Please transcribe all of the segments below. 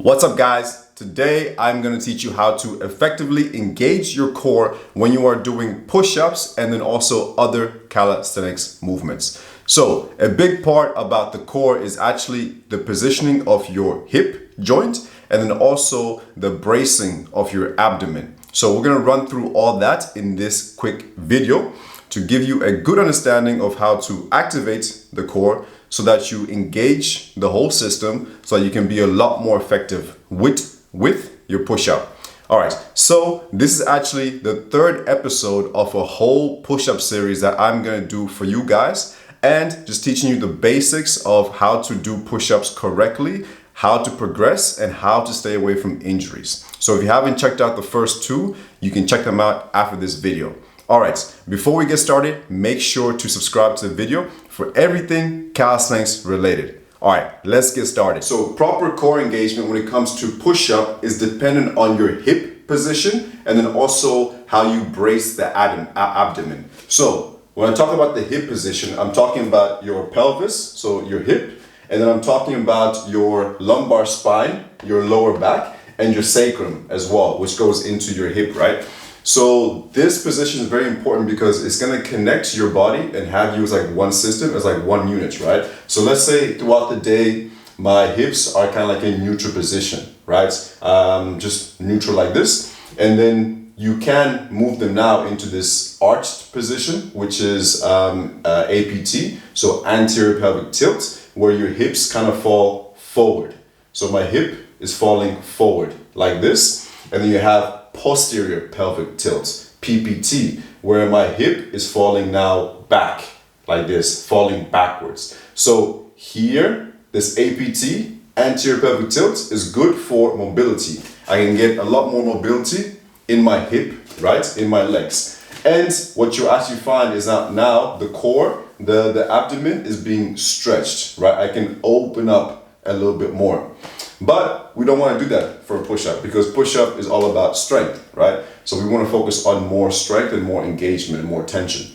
What's up, guys? Today I'm going to teach you how to effectively engage your core when you are doing push-ups and then also other calisthenics movements. So a big part about the core is actually the positioning of your hip joint and then also the bracing of your abdomen. So we're going to run through all that in this quick video to give you a good understanding of how to activate the core so that you engage the whole system so that you can be a lot more effective with your push-up. All right, so this is actually the third episode of a whole push-up series that I'm gonna do for you guys and just teaching you the basics of how to do push-ups correctly, how to progress, and how to stay away from injuries. So if you haven't checked out the first two, you can check them out after this video. All right, before we get started, make sure to subscribe to the video for everything calisthenics related. All right, let's get started. So proper core engagement when it comes to push-up is dependent on your hip position and then also how you brace the abdomen. So when I talk about the hip position, I'm talking about your pelvis, so your hip, and then I'm talking about your lumbar spine, your lower back, and your sacrum as well, which goes into your hip, right? So this position is very important because it's going to connect your body and have you as like one system, as like one unit, right? So let's say throughout the day, my hips are kind of like a neutral position, right? Just neutral like this. And then you can move them now into this arched position, which is APT, so anterior pelvic tilt, where your hips kind of fall forward. So my hip is falling forward like this. And then you have posterior pelvic tilt, PPT, where my hip is falling now back like this, falling backwards. So here, this APT, anterior pelvic tilt, is good for mobility. I can get a lot more mobility in my hip, right, in my legs. And what you actually find is that now the core, the abdomen is being stretched, right? I can open up a little bit more. But we don't want to do that for a push-up because push-up is all about strength, right? So we want to focus on more strength and more engagement and more tension.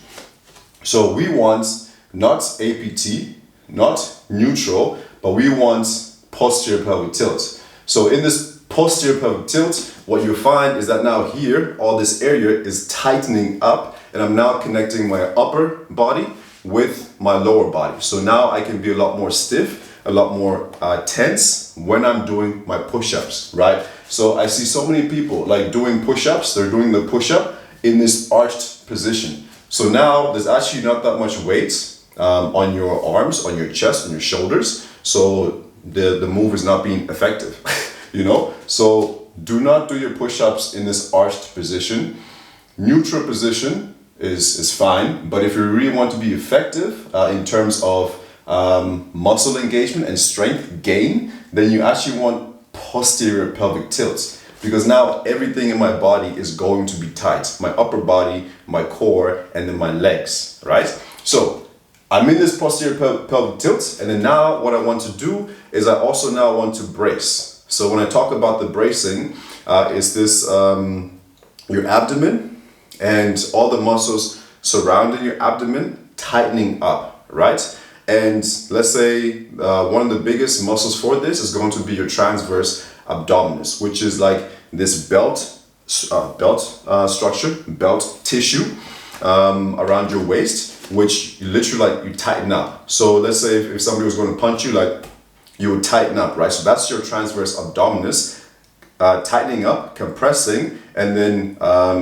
So we want not APT, not neutral, but we want posterior pelvic tilt. So in this posterior pelvic tilt, what you find is that now here, all this area is tightening up and I'm now connecting my upper body with my lower body. So now I can be a lot more stiff, a lot more tense when I'm doing my push-ups, right? So I see so many people like doing push-ups, they're doing the push-up in this arched position. So now there's actually not that much weight on your arms, on your chest, on your shoulders. So the move is not being effective, you know? So do not do your push-ups in this arched position. Neutral position is fine, but if you really want to be effective in terms of muscle engagement and strength gain, then you actually want posterior pelvic tilt because now everything in my body is going to be tight. My upper body, my core, and then my legs, right? So I'm in this posterior pelvic tilt, and then now what I want to do is I also now want to brace. So when I talk about the bracing, is this your abdomen and all the muscles surrounding your abdomen tightening up, right? And let's say one of the biggest muscles for this is going to be your transverse abdominis, which is like this belt structure, belt tissue around your waist, which you literally like you tighten up. So let's say if somebody was going to punch you, like you would tighten up, right? So that's your transverse abdominis, tightening up, compressing, and then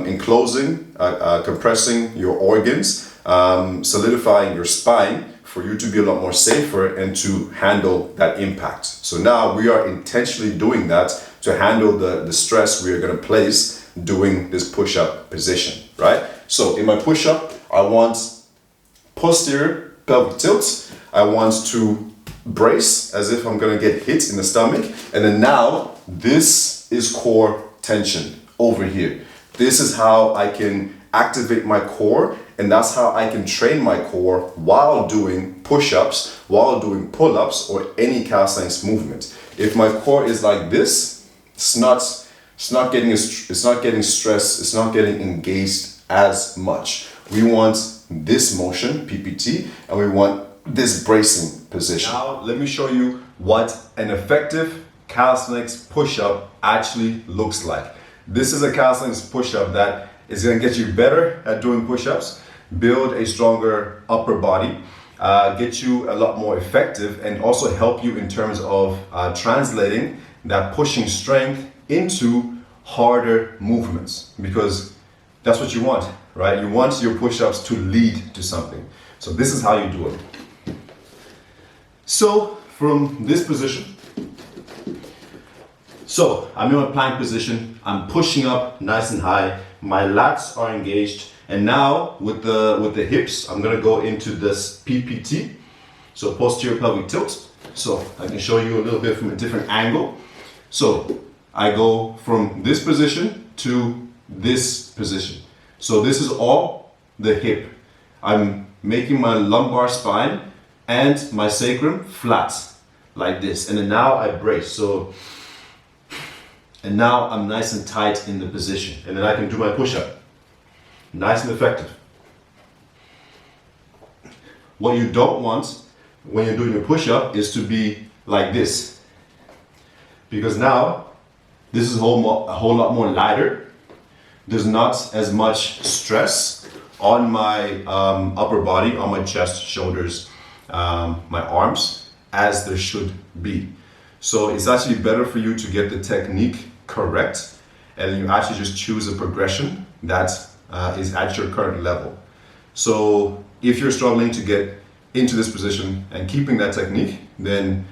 enclosing, compressing your organs, solidifying your spine, for you to be a lot more safer and to handle that impact. So now we are intentionally doing that to handle the stress we are going to place doing this push-up position, right? So in my push-up, I want posterior pelvic tilt. I want to brace as if I'm going to get hit in the stomach. And then now this is core tension over here. This is how I can activate my core, and that's how I can train my core while doing push-ups, while doing pull-ups, or any calisthenics movement. If my core is like this, it's not getting stressed, it's not getting engaged as much. We want this motion, PPT, and we want this bracing position. Now let me show you what an effective calisthenics push-up actually looks like. This is a calisthenics push-up that is going to get you better at doing push-ups, build a stronger upper body, get you a lot more effective, and also help you in terms of translating that pushing strength into harder movements, because that's what you want, right? You want your push-ups to lead to something. So this is how you do it. So from this position, so I'm in a plank position, I'm pushing up nice and high, my lats are engaged, and now with the hips, I'm gonna go into this PPT, so posterior pelvic tilt. So I can show you a little bit from a different angle. So I go from this position to this position. So this is all the hip. I'm making my lumbar spine and my sacrum flat, like this. And then now I brace. And now I'm nice and tight in the position. And then I can do my push-up. Nice and effective. What you don't want when you're doing your push-up is to be like this. Because now, this is a whole lot more lighter. There's not as much stress on my upper body, on my chest, shoulders, my arms, as there should be. So it's actually better for you to get the technique correct, and you actually just choose a progression that is at your current level. So if you're struggling to get into this position and keeping that technique, then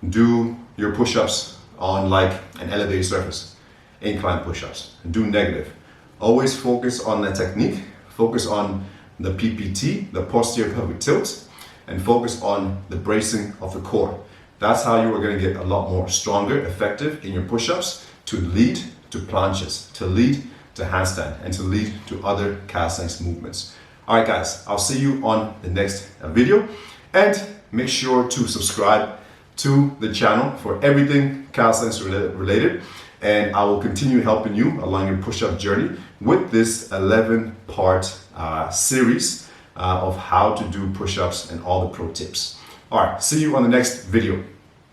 do your push-ups on like an elevated surface, incline push-ups. Do negative. Always focus on the technique, focus on the PPT, the posterior pelvic tilt, and focus on the bracing of the core. That's how you are going to get a lot more stronger, effective in your push-ups to lead to planches, to lead to handstand, and to lead to other calisthenics movements. All right, guys, I'll see you on the next video, and make sure to subscribe to the channel for everything calisthenics related, and I will continue helping you along your push-up journey with this 11-part series of how to do push-ups and all the pro tips. All right, see you on the next video.